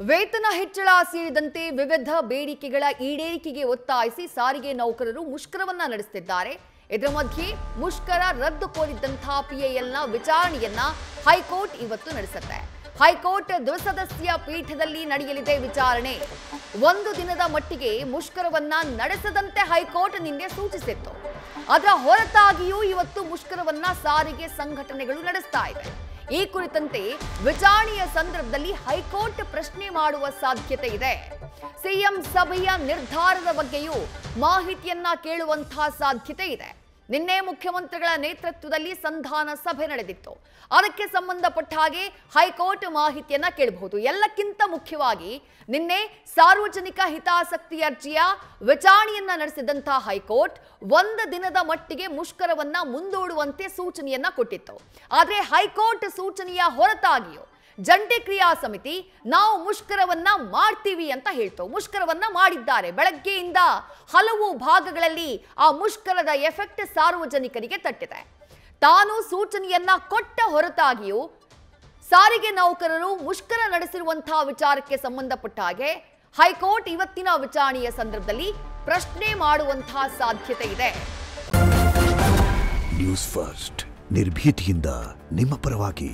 ವೇತನ ಹೆಚ್ಚಳ ಸೇರಿದಂತೆ ವಿವಿಧ ಬೇಡಿಕೆಗಳ ಈಡೇರಿಕೆಗೆ ಒತ್ತಾಯಿಸಿ ಸಾರಿಗೆ ನೌಕರರು ಮುಷ್ಕರವನ್ನ ನಡೆಸುತ್ತಿದ್ದಾರೆ. ಇದರ ಮಧ್ಯೆ ಮುಷ್ಕರ ರದ್ದು ಕೋರಿದಂತಹ ಪಿಎಎಲ್ನ ವಿಚಾರಣೆಯನ್ನ ಹೈಕೋರ್ಟ್ ಇವತ್ತು ನಡೆಸುತ್ತೆ. ಹೈಕೋರ್ಟ್ ದ್ವಿಸದಸ್ಯ ಪೀಠದಲ್ಲಿ ನಡೆಯಲಿದೆ ವಿಚಾರಣೆ. ಒಂದು ದಿನದ ಮಟ್ಟಿಗೆ ಮುಷ್ಕರವನ್ನ ನಡೆಸದಂತೆ ಹೈಕೋರ್ಟ್ ನಿನ್ನೆ ಸೂಚಿಸಿತ್ತು. ಅದರ ಹೊರತಾಗಿಯೂ ಇವತ್ತು ಮುಷ್ಕರವನ್ನ ಸಾರಿಗೆ ಸಂಘಟನೆಗಳು ನಡೆಸ್ತಾ ಇವೆ. ಈ ಕುರಿತಂತೆ ವಿಚಾರಣೆಯ ಸಂದರ್ಭದಲ್ಲಿ ಹೈಕೋರ್ಟ್ ಪ್ರಶ್ನೆ ಮಾಡುವ ಸಾಧ್ಯತೆ ಇದೆ. ಸಿಎಂ ಸಭೆಯ ನಿರ್ಧಾರದ ಬಗ್ಗೆಯೂ ಮಾಹಿತಿಯನ್ನ ಕೇಳುವಂತಹ ಸಾಧ್ಯತೆ ಇದೆ. ನಿನ್ನೆ ಮುಖ್ಯಮಂತ್ರಿಗಳ ನೇತೃತ್ವದಲ್ಲಿ ಸಂಧಾನ ಸಭೆ ನಡೆದಿತ್ತು. ಅದಕ್ಕೆ ಸಂಬಂಧಪಟ್ಟ ಹಾಗೆ ಹೈಕೋರ್ಟ್ ಮಾಹಿತಿಯನ್ನ ಕೇಳಬಹುದು. ಎಲ್ಲಕ್ಕಿಂತ ಮುಖ್ಯವಾಗಿ ನಿನ್ನೆ ಸಾರ್ವಜನಿಕ ಹಿತಾಸಕ್ತಿ ಅರ್ಜಿಯ ವಿಚಾರಣೆಯನ್ನ ನಡೆಸಿದಂತಹ ಹೈಕೋರ್ಟ್ ಒಂದು ದಿನದ ಮಟ್ಟಿಗೆ ಮುಷ್ಕರವನ್ನ ಮುಂದೂಡುವಂತೆ ಸೂಚನೆಯನ್ನ ಕೊಟ್ಟಿತ್ತು. ಆದರೆ ಹೈಕೋರ್ಟ್ ಸೂಚನೆಯ ಹೊರತಾಗಿಯೂ ಜಂಟಿ ಕ್ರಿಯಾ ಸಮಿತಿ ನಾವು ಮುಷ್ಕರವನ್ನ ಮಾಡ್ತೀವಿ ಅಂತ ಹೇಳ್ತು. ಮುಷ್ಕರವನ್ನ ಮಾಡಿದ್ದಾರೆ. ಬೆಳಗ್ಗೆಯಿಂದ ಹಲವು ಭಾಗಗಳಲ್ಲಿ ಆ ಮುಷ್ಕರದ ಎಫೆಕ್ಟ್ ಸಾರ್ವಜನಿಕರಿಗೆ ತಟ್ಟಿದೆ. ತಾನು ಸೂಚನೆಯನ್ನ ಕೊಟ್ಟ ಹೊರತಾಗಿಯೂ ಸಾರಿಗೆ ನೌಕರರು ಮುಷ್ಕರ ನಡೆಸಿರುವಂತಹ ವಿಚಾರಕ್ಕೆ ಸಂಬಂಧಪಟ್ಟ ಹಾಗೆ ಹೈಕೋರ್ಟ್ ಇವತ್ತಿನ ವಿಚಾರಣೆಯ ಸಂದರ್ಭದಲ್ಲಿ ಪ್ರಶ್ನೆ ಮಾಡುವಂತಹ ಸಾಧ್ಯತೆ ಇದೆ. ನ್ಯೂಸ್ ಫಸ್ಟ್ ನಿರ್ಭೀತಿಯಿಂದ ನಿಮ್ಮ ಪರವಾಗಿ.